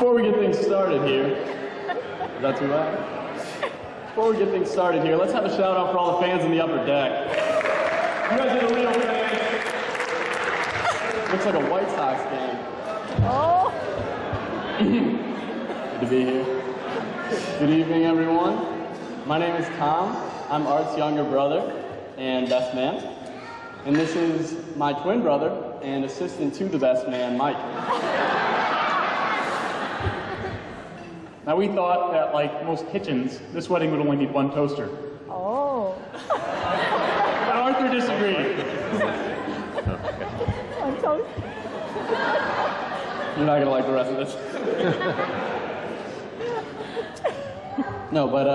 Before we get things started here, is that too loud? Before we get things started here, let's have a shout out for all the fans in the upper deck. You guys are the real fans. Looks like a White Sox game. Oh. Good to be here. Good evening, everyone. My name is Tom. I'm Art's younger brother and best man. And this is my twin brother and assistant to the best man, Mike. Now we thought that, like most kitchens, this wedding would only need one toaster. Oh. But Arthur disagreed. I'm toast. You're not gonna like the rest of this. No, but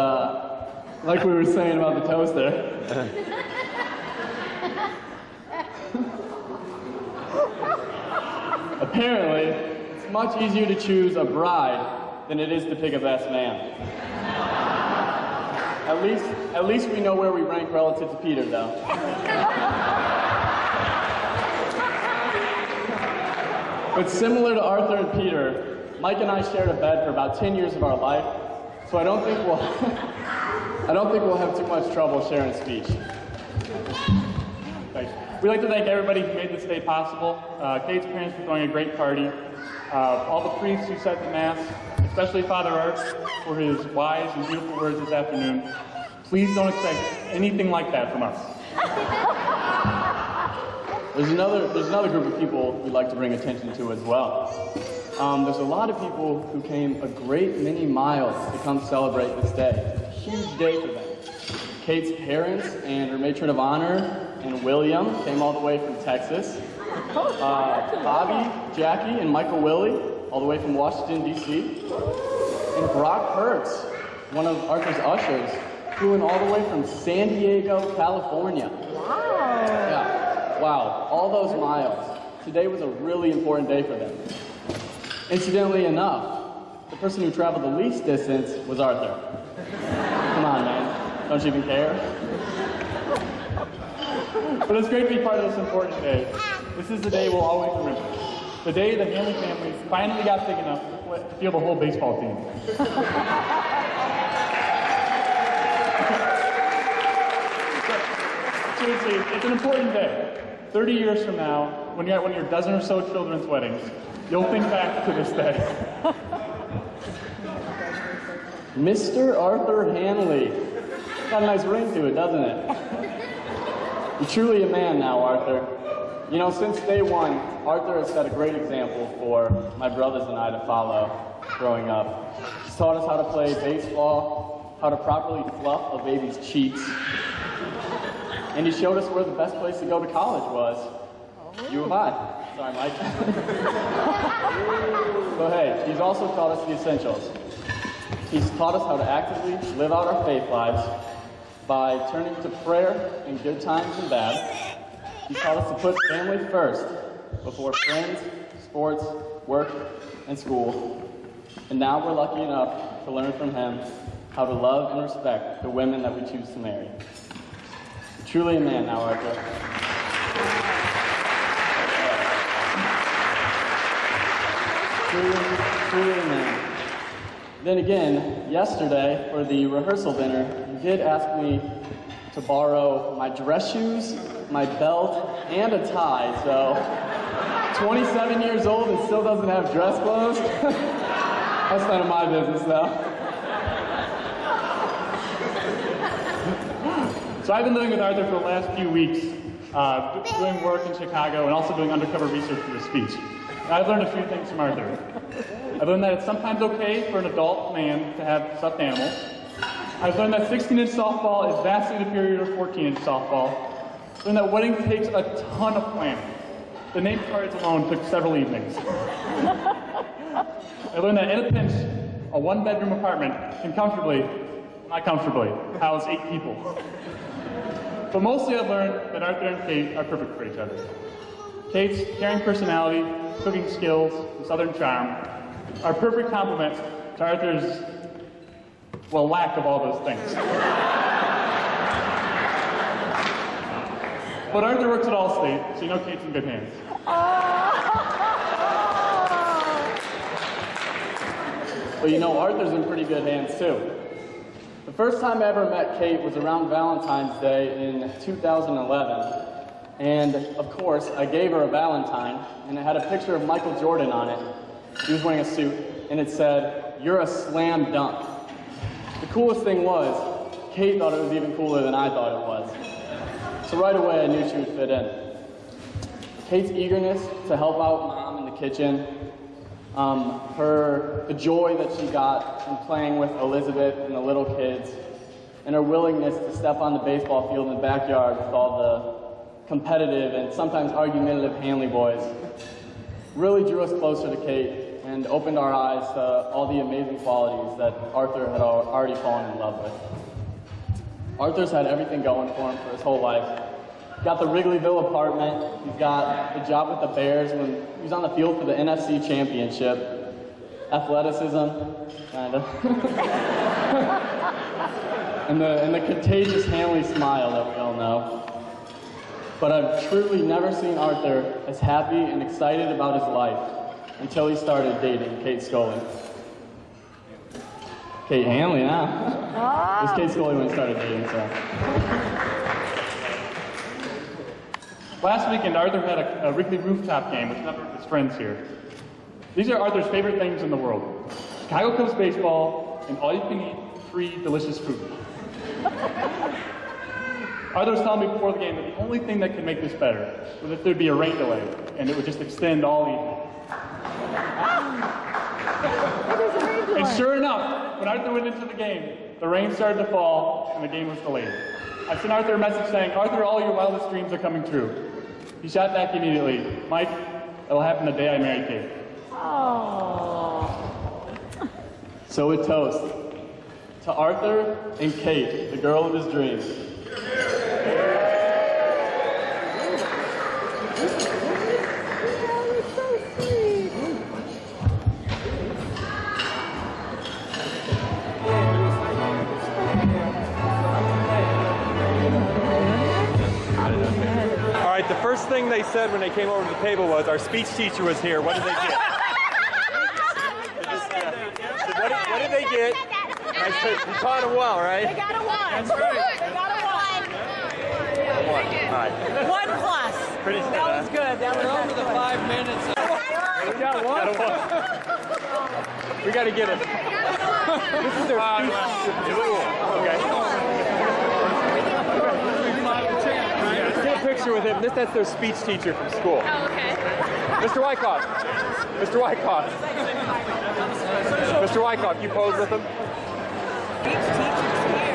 like we were saying about the toaster. Apparently, it's much easier to choose a bride than it is to pick a best man. At least we know where we rank relative to Peter, though. But similar to Arthur and Peter, Mike and I shared a bed for about 10 years of our life, so I don't think we'll have too much trouble sharing speech. Thanks. We'd like to thank everybody who made this day possible. Kate's parents for throwing a great party. All the priests who said the Mass, especially Father Art for his wise and beautiful words this afternoon. Please don't expect anything like that from us. There's another group of people we'd like to bring attention to as well. There's a lot of people who came a great many miles to come celebrate this day. It's a huge day for them. Kate's parents and her matron of honor and William came all the way from Texas. Bobby, Jackie, and Michael Willie, all the way from Washington, D.C. And Brock Hertz, one of Arthur's ushers, flew in all the way from San Diego, California. Wow. Yeah, wow, all those miles. Today was a really important day for them. Incidentally enough, the person who traveled the least distance was Arthur. Come on, man. Don't you even care? But it's great to be part of this important day. This is the day we'll always remember. The day the Hanley family finally got big enough to field a whole baseball team. Seriously, it's an important day. 30 years from now, when you're at one of your dozen or so children's weddings, you'll think back to this day. Mr. Arthur Hanley. Got a nice ring to it, doesn't it? You're truly a man now, Arthur. You know, since day one, Arthur has set a great example for my brothers and I to follow growing up. He's taught us how to play baseball, how to properly fluff a baby's cheeks, and he showed us where the best place to go to college was. U of I. Sorry, Mike. But hey, he's also taught us the essentials. He's taught us how to actively live out our faith lives by turning to prayer in good times and bad. He taught us to put family first before friends, sports, work, and school. And now we're lucky enough to learn from him how to love and respect the women that we choose to marry. You're truly a man now, Arthur. Truly a man. Then again, yesterday, for the rehearsal dinner, you did ask me to borrow my dress shoes, my belt, and a tie, so 27 years old and still doesn't have dress clothes? That's none of my business, though. So I've been living with Arthur for the last few weeks, doing work in Chicago and also doing undercover research for this speech. And I've learned a few things from Arthur. I've learned that it's sometimes okay for an adult man to have stuffed animals. I've learned that 16-inch softball is vastly superior to 14-inch softball. I've learned that wedding takes a ton of planning. The name cards alone took several evenings. I learned that in a pinch, a one-bedroom apartment can comfortably, not comfortably, house 8 people. But mostly I've learned that Arthur and Kate are perfect for each other. Kate's caring personality, cooking skills, and southern charm are a perfect complement to Arthur's, well, lack of all those things. But Arthur works at Allstate, so you know Kate's in good hands. But you know, Arthur's in pretty good hands too. The first time I ever met Kate was around Valentine's Day in 2011. And of course, I gave her a Valentine, and it had a picture of Michael Jordan on it. He was wearing a suit, and it said, "You're a slam dunk." The coolest thing was, Kate thought it was even cooler than I thought it was. So right away, I knew she would fit in. Kate's eagerness to help out Mom in the kitchen, the joy that she got from playing with Elizabeth and the little kids, and her willingness to step on the baseball field in the backyard with all the competitive and sometimes argumentative Hanley boys, really drew us closer to Kate and opened our eyes to all the amazing qualities that Arthur had already fallen in love with. Arthur's had everything going for him for his whole life. He's got the Wrigleyville apartment, he's got the job with the Bears when he was on the field for the NFC Championship, athleticism, kind of, and the contagious Hanley smile that we all know. But I've truly never seen Arthur as happy and excited about his life until he started dating Kate Scully. Kate Hanley now. It was Kate Scully when he started dating, so. Last weekend, Arthur had a Wrigley rooftop game with a number of his friends here. These are Arthur's favorite things in the world: Chicago Cubs baseball and all-you-can-eat free delicious food. Arthur was telling me before the game that the only thing that could make this better was if there'd be a rain delay, and it would just extend all evening. And sure enough, when Arthur went into the game, the rain started to fall, and the game was delayed. I sent Arthur a message saying, "Arthur, all your wildest dreams are coming true." He shot back immediately, "Mike, it'll happen the day I marry Kate." Oh. So a toast to Arthur and Kate, the girl of his dreams. All right, the first thing they said when they came over to the table was, "Our speech teacher was here. What did they get?" What did they get? And I said, "You taught them well, right?" They got a 1. That's right. They got a 1. 1. All right. 1 plus. Pretty good. That was good. That was Over the 5 minutes. We got one. We got to get it. This is their speech teacher from school. Okay. Get a picture with him. That's their speech teacher from school. Oh, okay. Mr. Wyckoff. Mr. Wyckoff. Mr. Wyckoff, you pose with him? Speech teachers here.